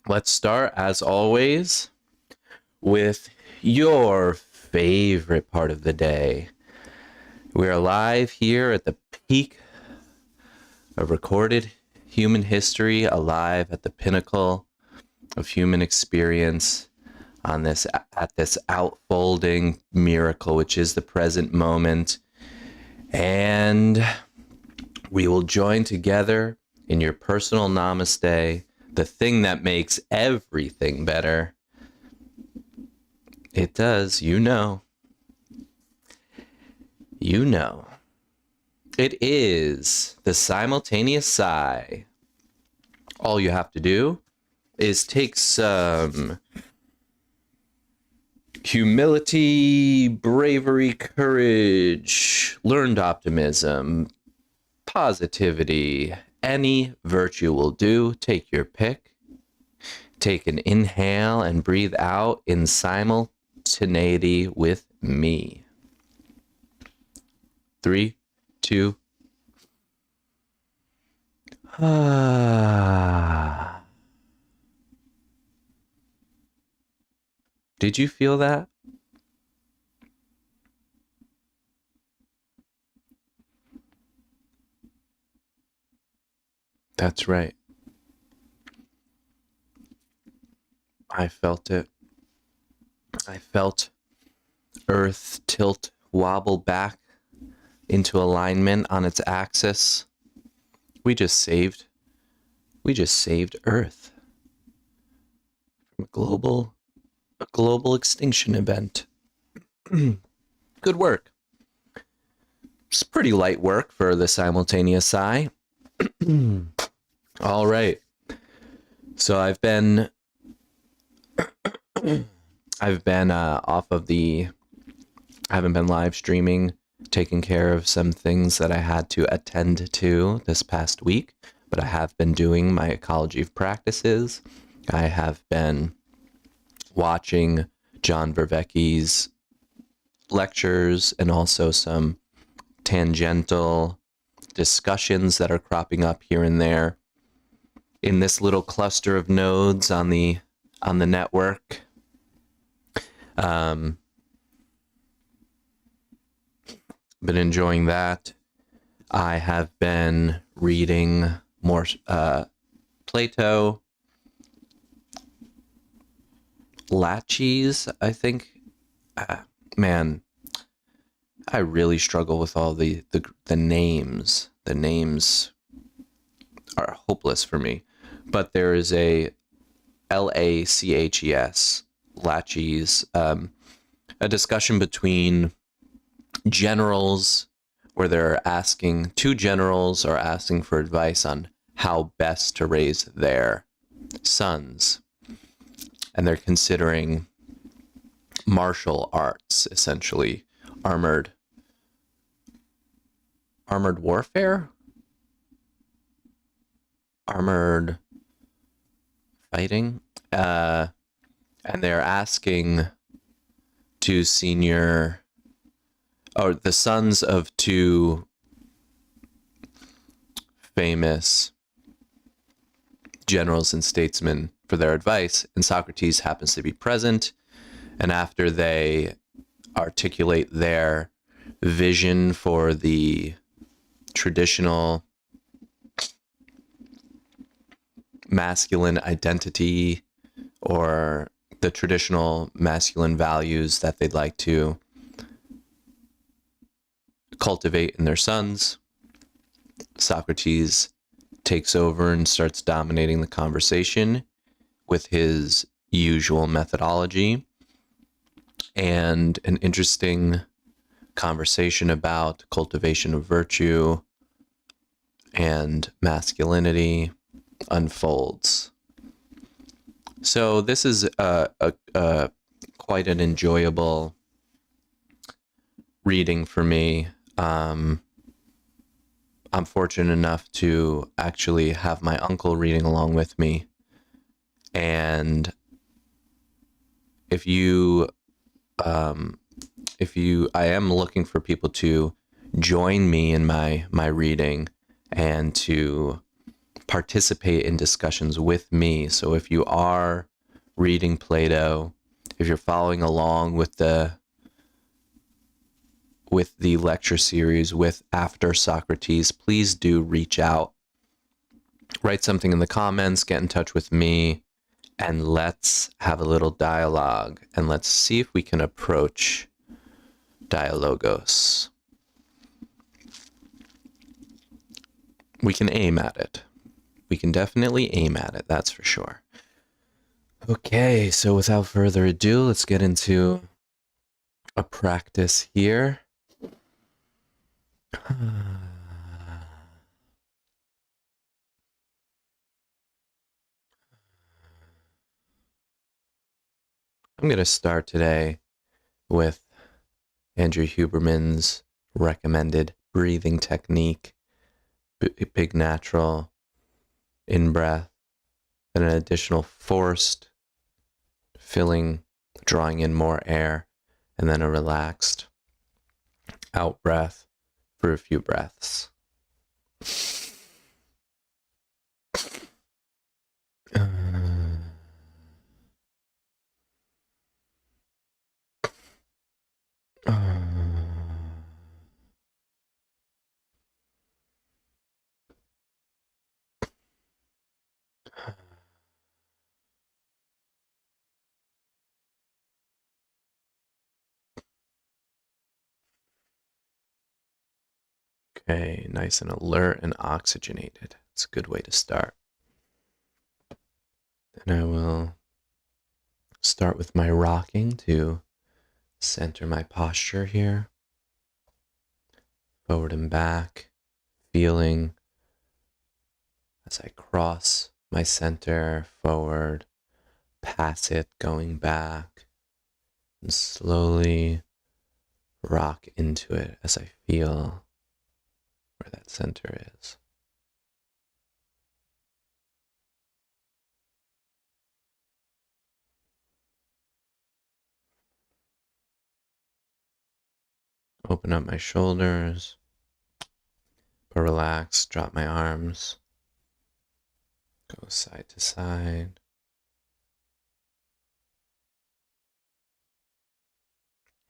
Let's start, as always, with your favorite part of the day. We are live here at the peak of recorded human history, alive at the pinnacle of human experience at this outfolding miracle, which is the present moment. And we will join together in your personal namaste, the thing that makes everything better. It does, you know. You know. It is the simultaneous sigh. All you have to do is take some humility, bravery, courage, learned optimism, positivity, any virtue will do. Take your pick. Take an inhale and breathe out in simultaneity with me. 3, 2. Did you feel that? That's right. I felt it. I felt Earth tilt, wobble back into alignment on its axis. We just saved Earth from a global extinction event. Good work. It's pretty light work for the simultaneous sigh. All right. So I haven't been live streaming, taking care of some things that I had to attend to this past week, but I have been doing my ecology of practices. I have been watching John Vervecke's lectures and also some tangential discussions that are cropping up here and there in this little cluster of nodes on the network. Been enjoying that. I have been reading more Plato, Laches, I think. Man, I really struggle with all the names. The names are hopeless for me. But there is a Laches, Laches, a discussion between generals where two generals are asking for advice on how best to raise their sons. And they're considering martial arts, essentially armored warfare, armored fighting, and they're asking the sons of two famous generals and statesmen for their advice, and Socrates happens to be present. And after they articulate their vision for the traditional masculine identity or the traditional masculine values that they'd like to cultivate in their sons, Socrates takes over and starts dominating the conversation with his usual methodology, and an interesting conversation about cultivation of virtue and masculinity unfolds. So this is quite an enjoyable reading for me. I'm fortunate enough to actually have my uncle reading along with me. And I am looking for people to join me in my reading and to participate in discussions with me. So if you are reading Plato, if you're following along with the lecture series with After Socrates, please do reach out. Write something in the comments, get in touch with me, and let's have a little dialogue, and let's see if we can approach dialogos. We can aim at it. We can definitely aim at it, that's for sure. Okay, so without further ado, let's get into a practice here. I'm going to start today with Andrew Huberman's recommended breathing technique, big natural in-breath, and an additional forced filling, drawing in more air, and then a relaxed out-breath for a few breaths. Okay, nice and alert and oxygenated. It's a good way to start. And I will start with my rocking to center my posture here. Forward and back, feeling as I cross my center forward, pass it, going back, and slowly rock into it as I feel where that center is. Open up my shoulders, but relax, drop my arms, go side to side.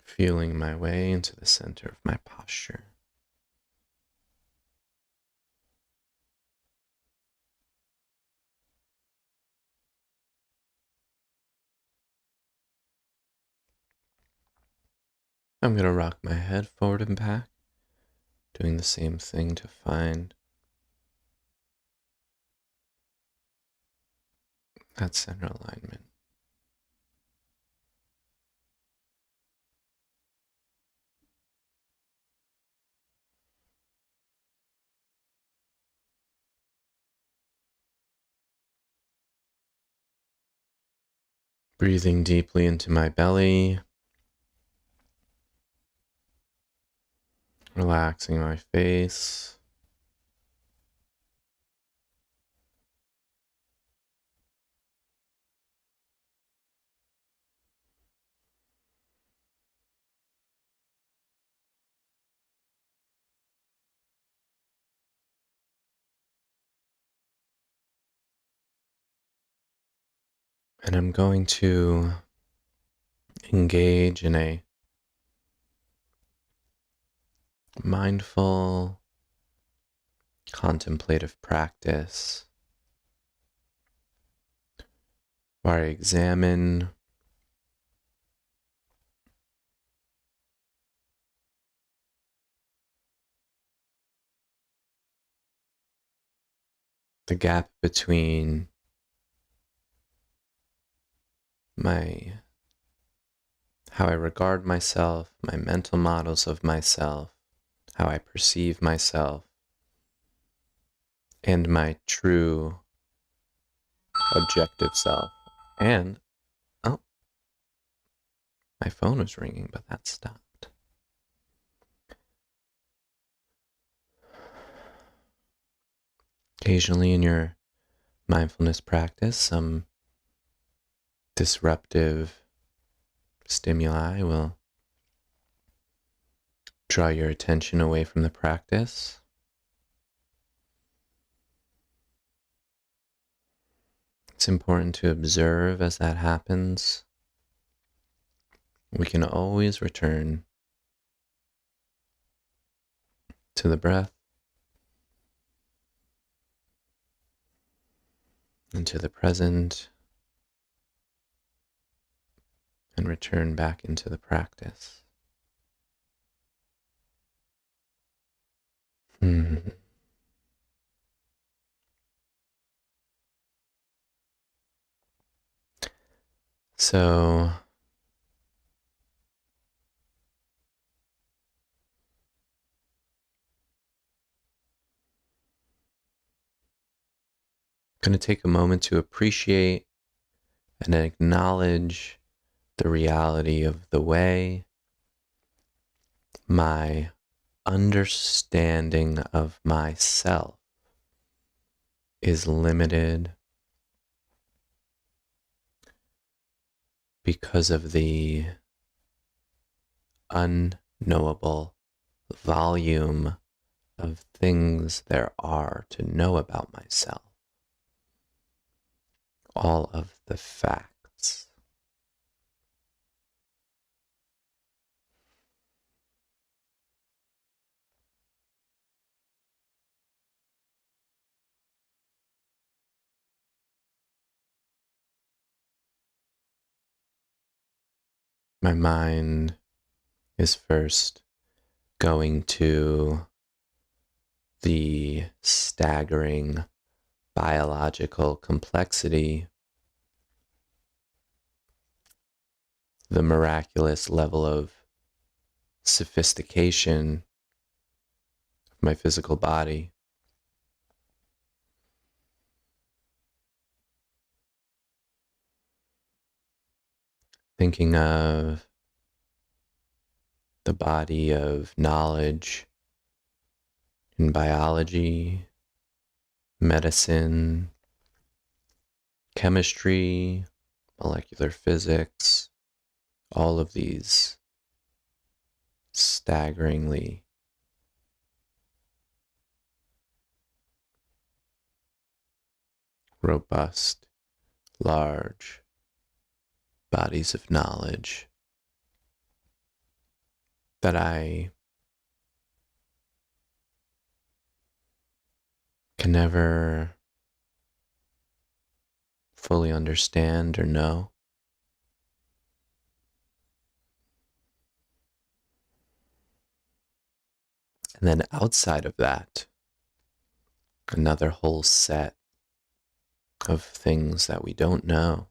Feeling my way into the center of my posture. I'm going to rock my head forward and back, doing the same thing to find that center alignment. Breathing deeply into my belly, relaxing my face. And I'm going to engage in a mindful, contemplative practice where I examine the gap between how I regard myself, my mental models of myself, how I perceive myself, and my true objective self. And, oh, my phone was ringing, but that stopped. Occasionally in your mindfulness practice, some disruptive stimuli will draw your attention away from the practice. important to observe as that happens. We can always return to the breath and to the present and return back into the practice. So, I'm going to take a moment to appreciate and acknowledge the reality of the way my understanding of myself is limited because of the unknowable volume of things there are to know about myself. All of the facts. My mind is first going to the staggering biological complexity, the miraculous level of sophistication of my physical body. Thinking of the body of knowledge in biology, medicine, chemistry, molecular physics, all of these staggeringly robust, large bodies of knowledge that I can never fully understand or know. And then outside of that, another whole set of things that we don't know,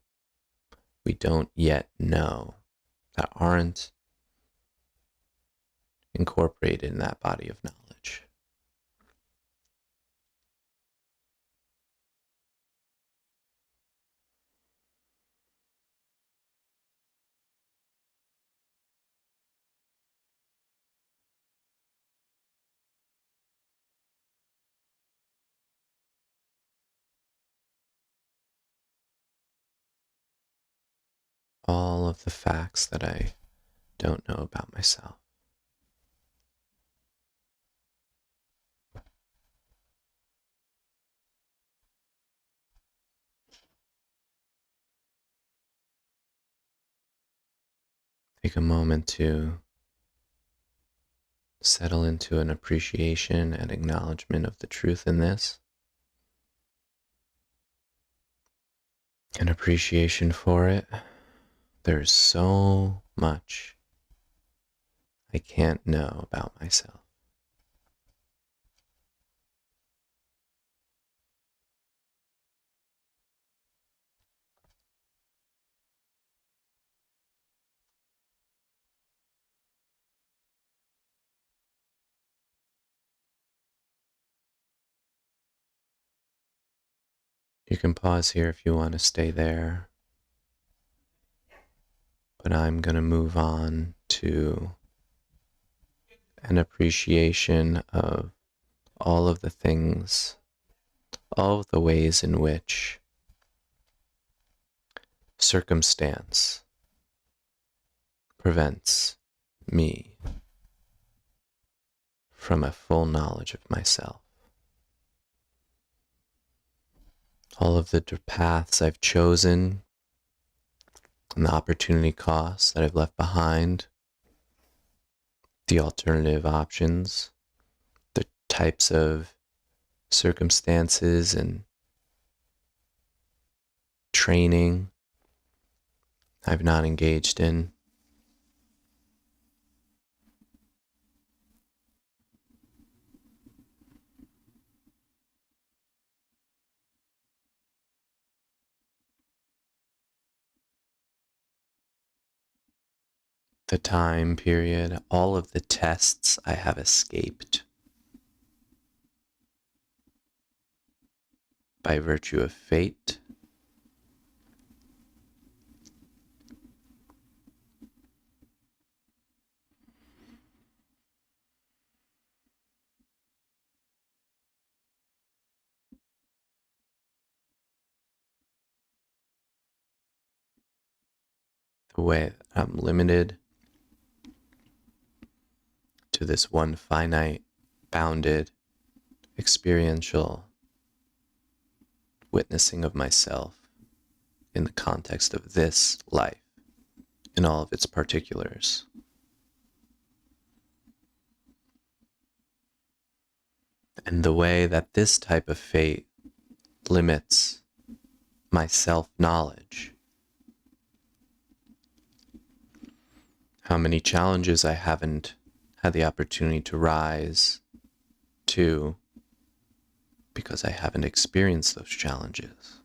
we don't yet know, that aren't incorporated in that body of knowledge. All of the facts that I don't know about myself. Take a moment to settle into an appreciation and acknowledgement of the truth in this. An appreciation for it. There's so much I can't know about myself. You can pause here if you want to stay there, but I'm going to move on to an appreciation of all of the things, all of the ways in which circumstance prevents me from a full knowledge of myself. all of the paths I've chosen and the opportunity costs that I've left behind, the alternative options, the types of circumstances and training I've not engaged in. The time period, all of the tests I have escaped by virtue of fate, the way I'm limited to this one finite, bounded, experiential witnessing of myself in the context of this life in all of its particulars. And the way that this type of fate limits my self-knowledge. How many challenges I haven't had the opportunity to rise to because I haven't experienced those challenges.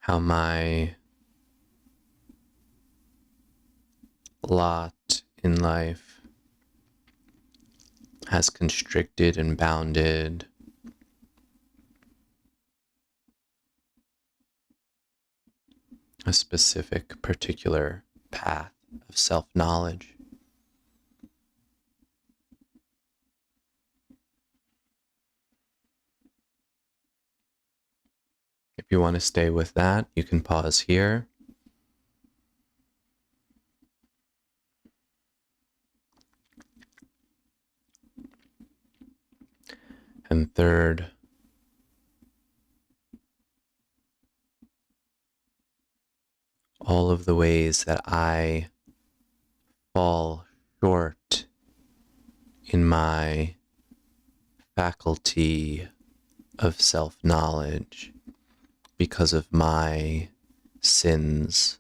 How my lot in life has constricted and bounded a specific, particular path of self-knowledge. If you want to stay with that, you can pause here. And third, all of the ways that I fall short in my faculty of self-knowledge because of my sins,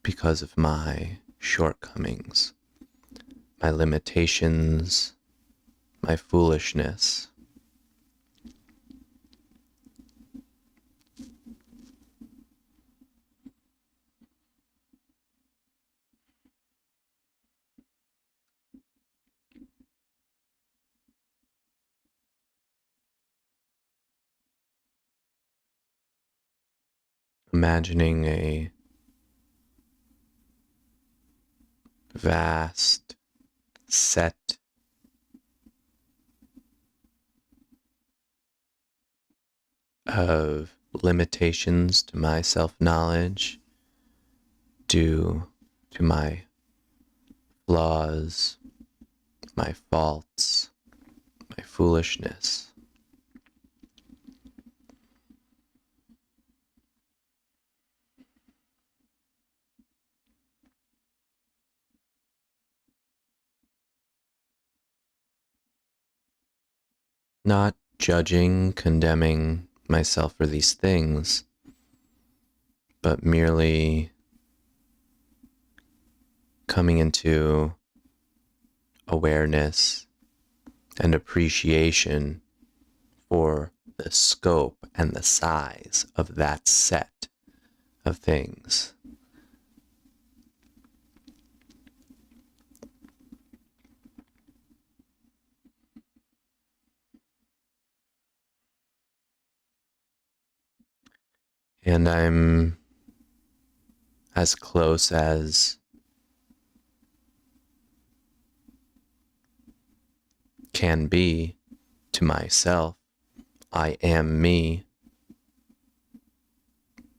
because of my shortcomings, my limitations, my foolishness. Imagining a vast set of limitations to my self-knowledge due to my flaws, my faults, my foolishness. Not judging, condemning myself for these things, but merely coming into awareness and appreciation for the scope and the size of that set of things. And I'm as close as can be to myself. I am me.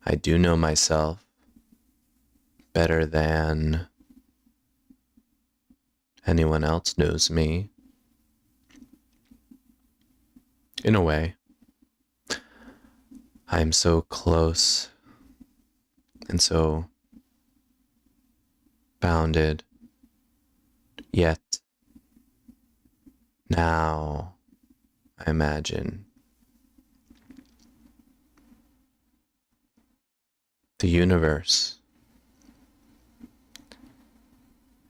I do know myself better than anyone else knows me. In a way, I am so close and so bounded, yet now I imagine the universe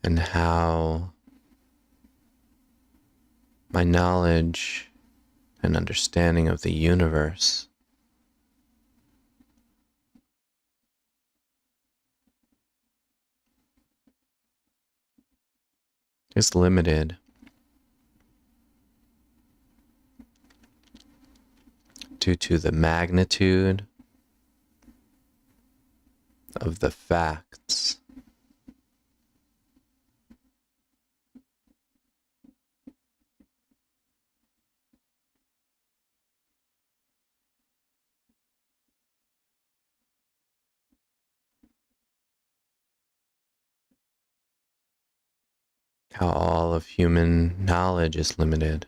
and how my knowledge and understanding of the universe is limited due to the magnitude of the facts how all of human knowledge is limited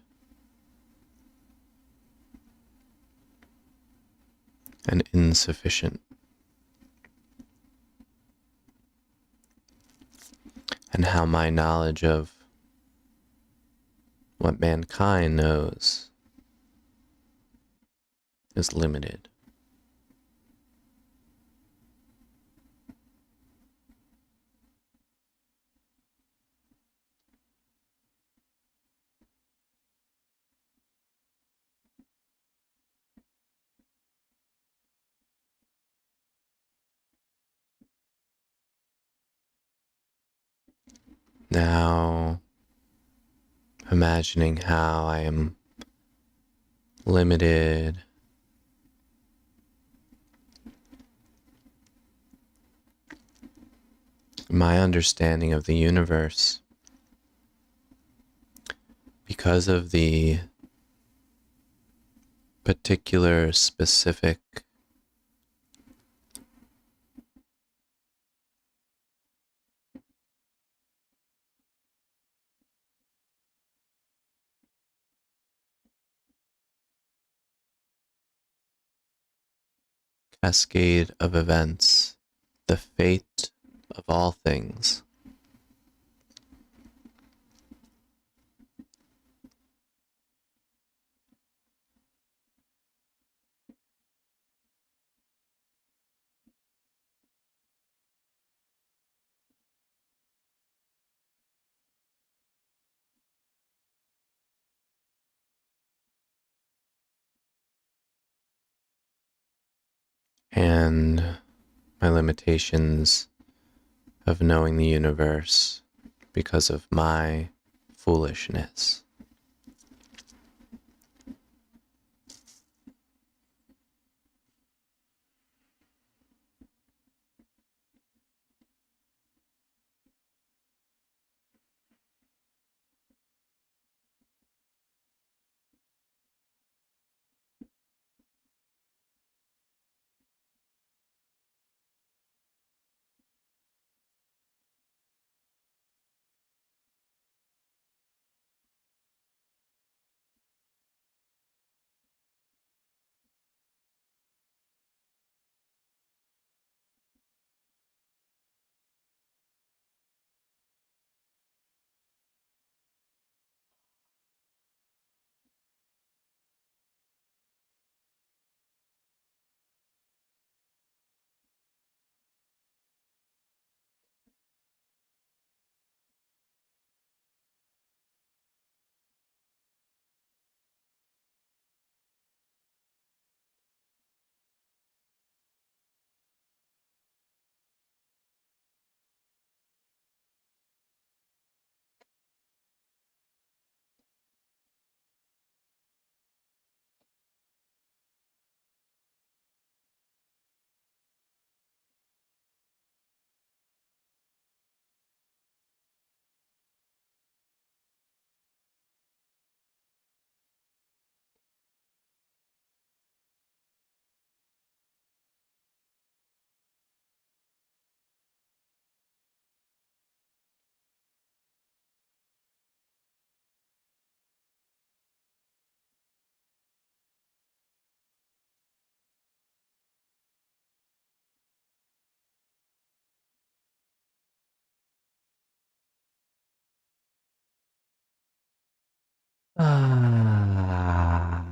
and insufficient, and how my knowledge of what mankind knows is limited. Now, imagining how I am limited in my understanding of the universe because of the particular specific cascade of events, the fate of all things. And my limitations of knowing the universe because of my foolishness. Ah.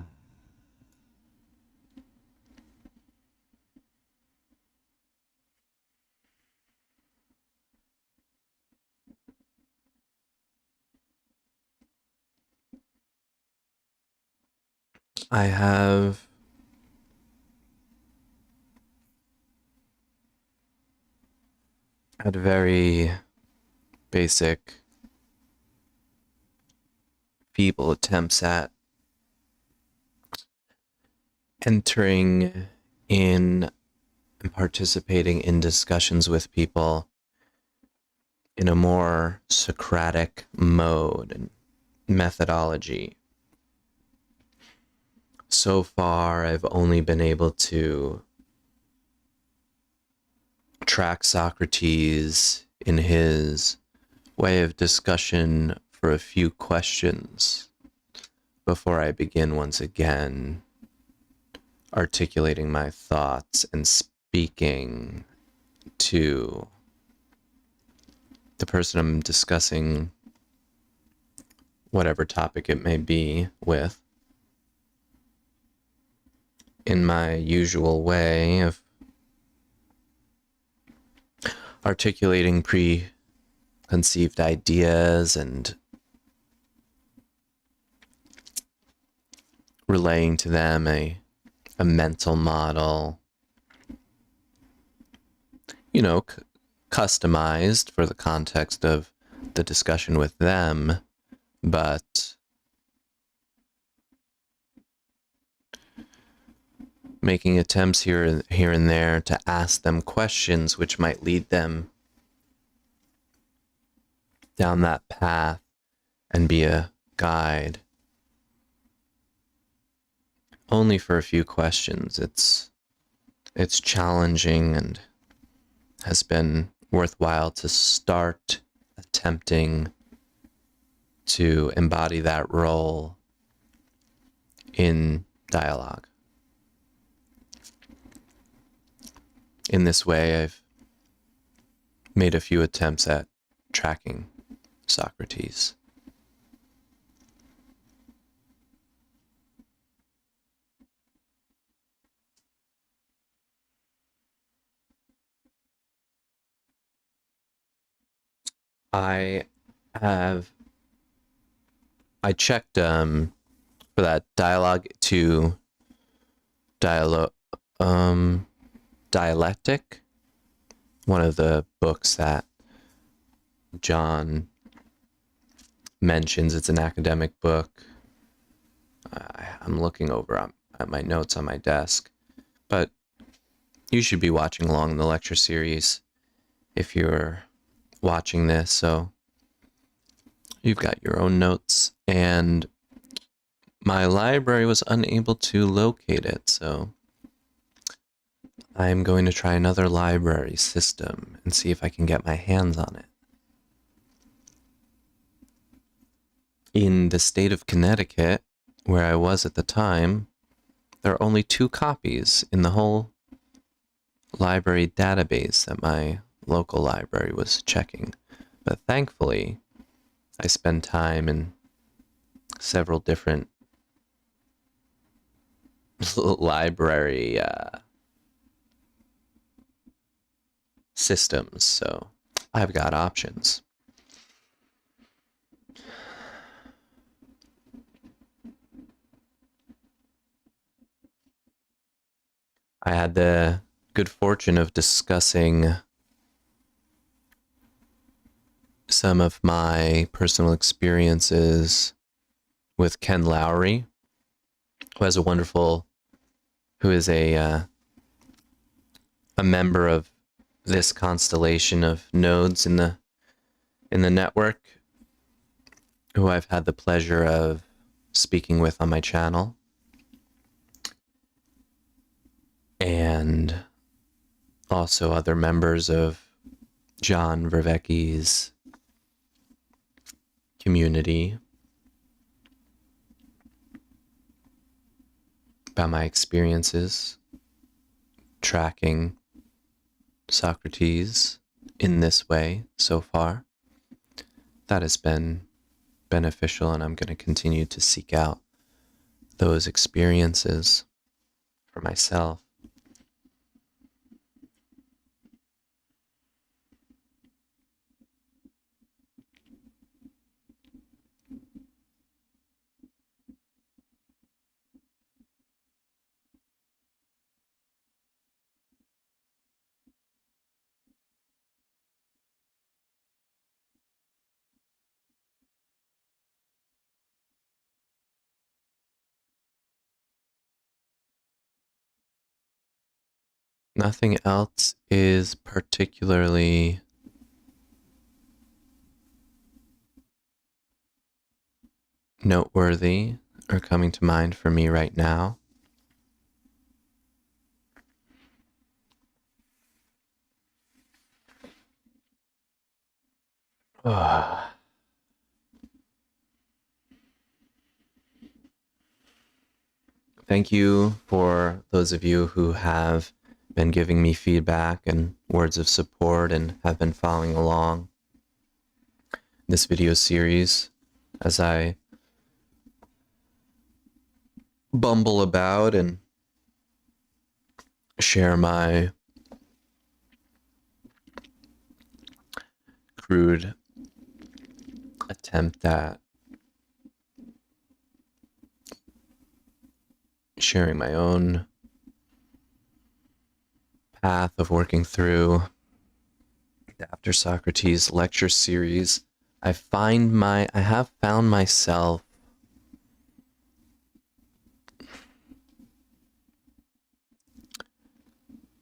I have had very basic, feeble attempts at entering in and participating in discussions with people in a more Socratic mode and methodology. So far, I've only been able to track Socrates in his way of discussion for a few questions before I begin once again articulating my thoughts and speaking to the person I'm discussing whatever topic it may be with in my usual way of articulating preconceived ideas and relaying to them a mental model, you know, customized for the context of the discussion with them, but making attempts here and there to ask them questions which might lead them down that path and be a guide. Only for a few questions. It's challenging and has been worthwhile to start attempting to embody that role in dialogue. In this way, I've made a few attempts at tracking Socrates. I checked for that dialogue to dialectic, one of the books that John mentions. It's an academic book. I'm looking over at my notes on my desk, but you should be watching along in the lecture series if you're watching this, so you've got your own notes, and my library was unable to locate it, so I'm going to try another library system and see if I can get my hands on it. In the state of Connecticut, where I was at the time, there are only 2 copies in the whole library database that my local library was checking. But thankfully, I spend time in several different library systems, so I've got options. I had the good fortune of discussing some of my personal experiences with Ken Lowry, who is a member of this constellation of nodes in the network, who I've had the pleasure of speaking with on my channel. And also other members of John Vervecki's community, about my experiences tracking Socrates in this way so far. That has been beneficial, and I'm going to continue to seek out those experiences for myself. Nothing else is particularly noteworthy or coming to mind for me right now. Thank you for those of you who have been giving me feedback and words of support and have been following along this video series as I bumble about and share my crude attempt at sharing my own path of working through the After Socrates lecture series. I have found myself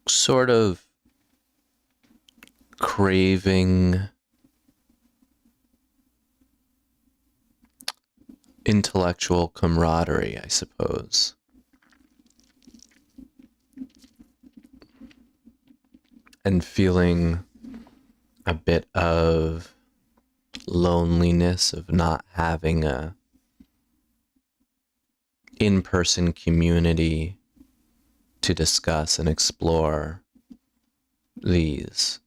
sort of craving intellectual camaraderie, I suppose. And feeling a bit of loneliness of not having a in-person community to discuss and explore these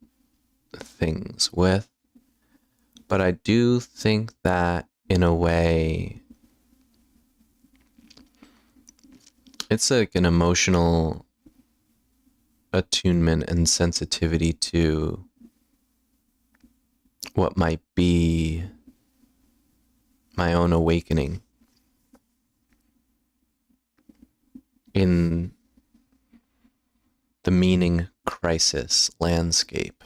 things with. But I do think that in a way it's like an emotional attunement and sensitivity to what might be my own awakening in the meaning crisis landscape.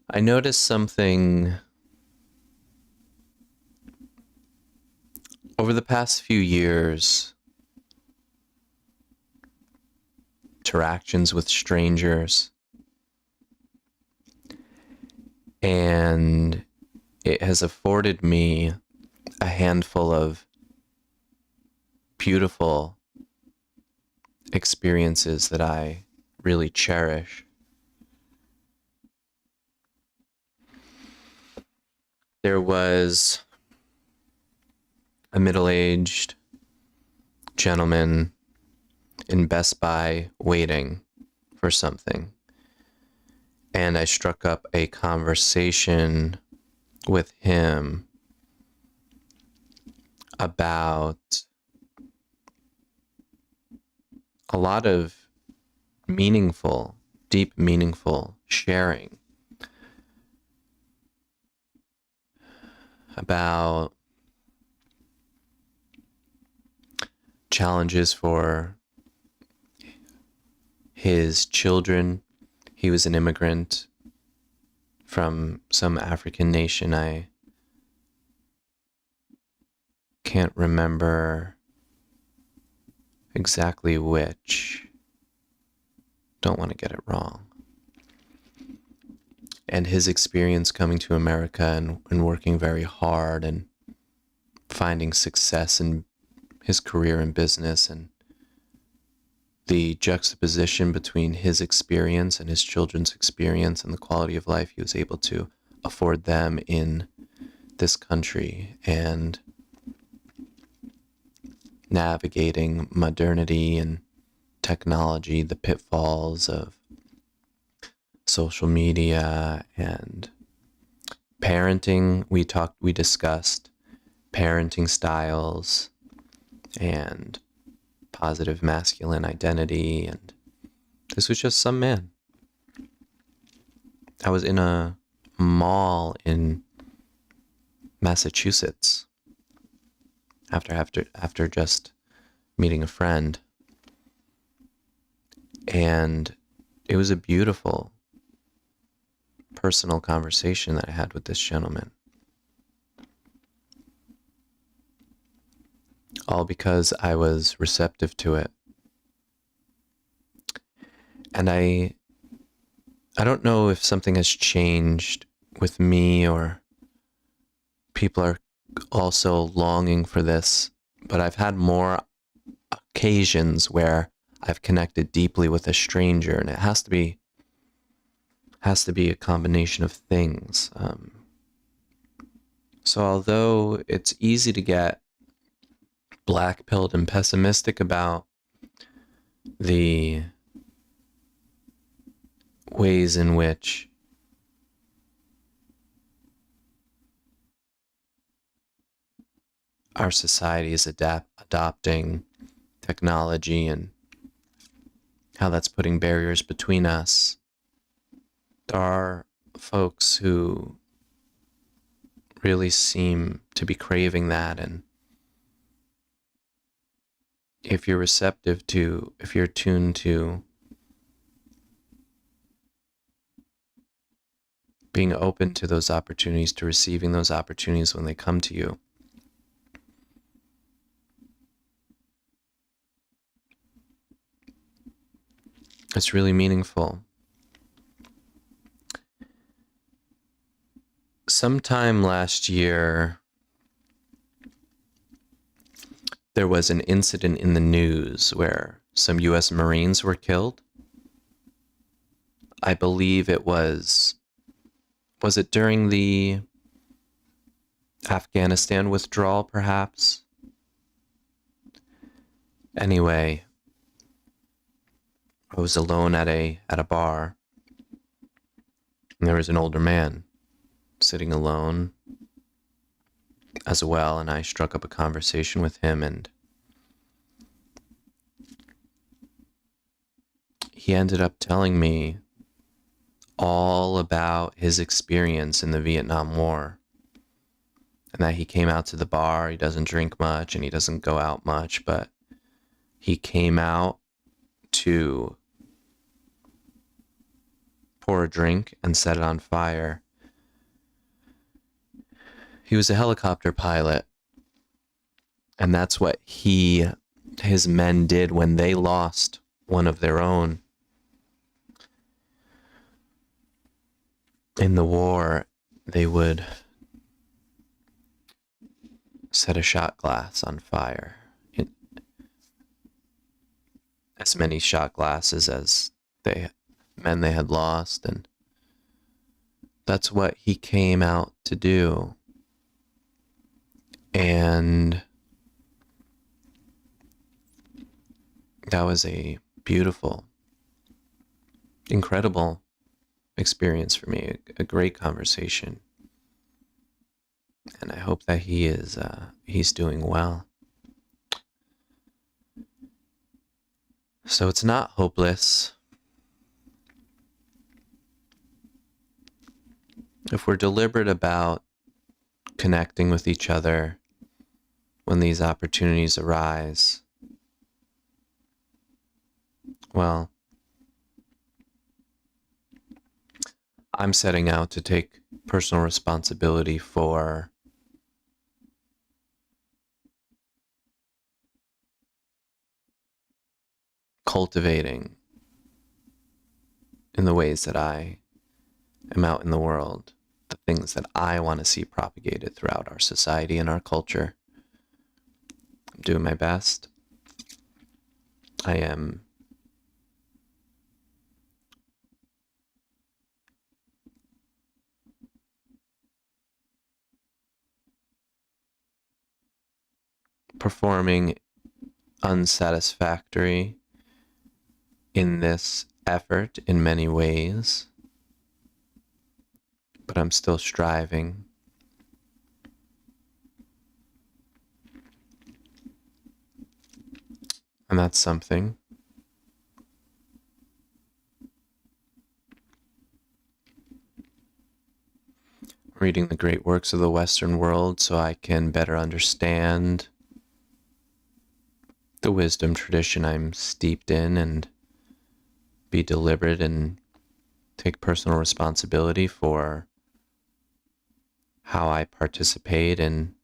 I noticed something over the past few years, interactions with strangers, and it has afforded me a handful of beautiful experiences that I really cherish. There was a middle-aged gentleman in Best Buy waiting for something, and I struck up a conversation with him about a lot of meaningful, deep, meaningful sharing about challenges for his children. He was an immigrant from some African nation. I can't remember exactly which. Don't want to get it wrong. And his experience coming to America and working very hard and finding success in his career and business, and the juxtaposition between his experience and his children's experience and the quality of life he was able to afford them in this country, and navigating modernity and technology, the pitfalls of social media and parenting. We discussed parenting styles and positive masculine identity, and this was just some man. I was in a mall in Massachusetts after just meeting a friend, and it was a beautiful personal conversation that I had with this gentleman, all because I was receptive to it. And I don't know if something has changed with me or people are also longing for this, but I've had more occasions where I've connected deeply with a stranger, and it has to be a combination of things. So although it's easy to get black-pilled and pessimistic about the ways in which our society is adopting technology and how that's putting barriers between us, there are folks who really seem to be craving that. And if you're tuned to being open to those opportunities, to receiving those opportunities when they come to you, it's really meaningful. Sometime last year, there was an incident in the news where some U.S. Marines were killed. I believe it was it during the Afghanistan withdrawal, perhaps? Anyway, I was alone at a bar, and there was an older man sitting alone as well, and I struck up a conversation with him, and he ended up telling me all about his experience in the Vietnam War, and that he came out to the bar. He doesn't drink much and he doesn't go out much, but he came out to pour a drink and set it on fire. He was a helicopter pilot, and that's what his men did when they lost one of their own in the war. They would set a shot glass on fire, as many shot glasses as men they had lost, and that's what he came out to do. And that was a beautiful, incredible experience for me, a great conversation. And I hope that he's doing well. So it's not hopeless. If we're deliberate about connecting with each other when these opportunities arise, well, I'm setting out to take personal responsibility for cultivating in the ways that I am out in the world, the things that I want to see propagated throughout our society and our culture. I'm doing my best. I am performing unsatisfactory in this effort in many ways, but I'm still striving. And that's something. Reading the great works of the Western world so I can better understand the wisdom tradition I'm steeped in and be deliberate and take personal responsibility for how I participate in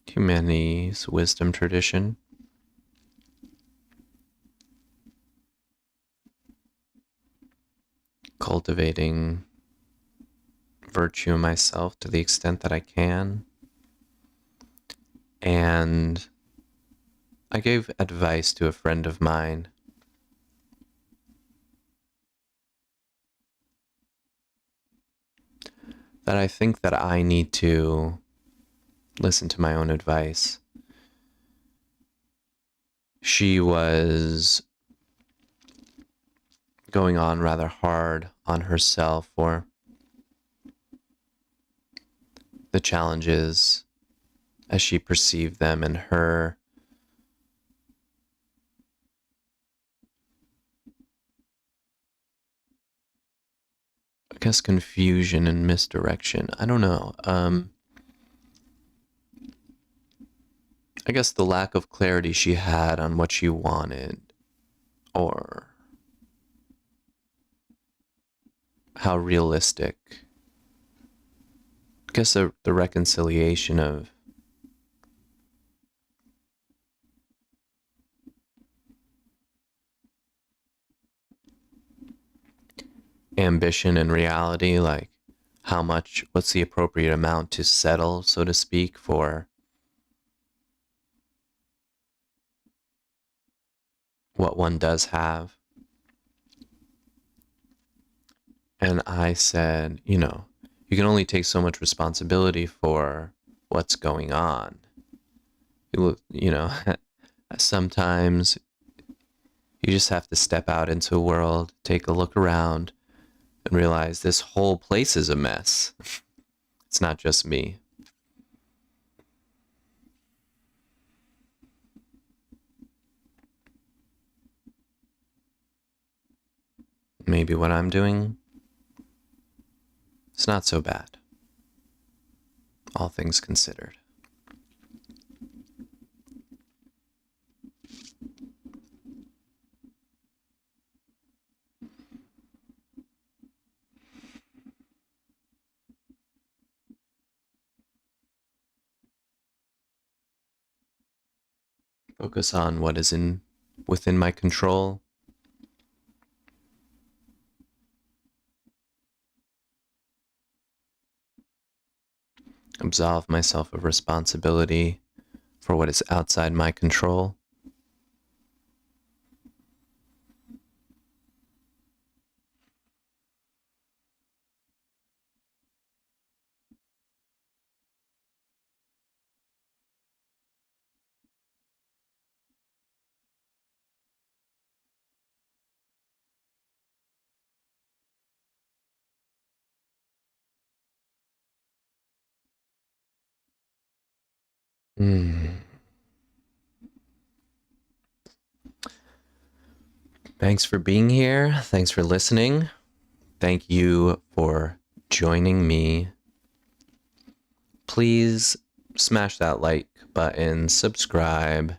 humanity's wisdom tradition. Cultivating virtue in myself to the extent that I can. And I gave advice to a friend of mine that I think that I need to listen to my own advice. She was going on rather hard on herself for the challenges as she perceived them and her I guess confusion and misdirection. I don't know. I guess the lack of clarity she had on what she wanted or how realistic. I guess the reconciliation of ambition and reality, like what's the appropriate amount to settle, so to speak, for what one does have. And I said, you can only take so much responsibility for what's going on. Sometimes you just have to step out into the world, take a look around, and realize this whole place is a mess. It's not just me. Maybe what I'm doing, it's not so bad, all things considered. Focus on what is within my control. Absolve myself of responsibility for what is outside my control. Thanks for being here. Thanks for listening. Thank you for joining me. Please smash that like button, subscribe,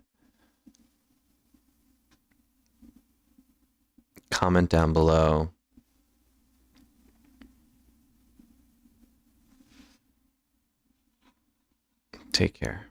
comment down below. Take care.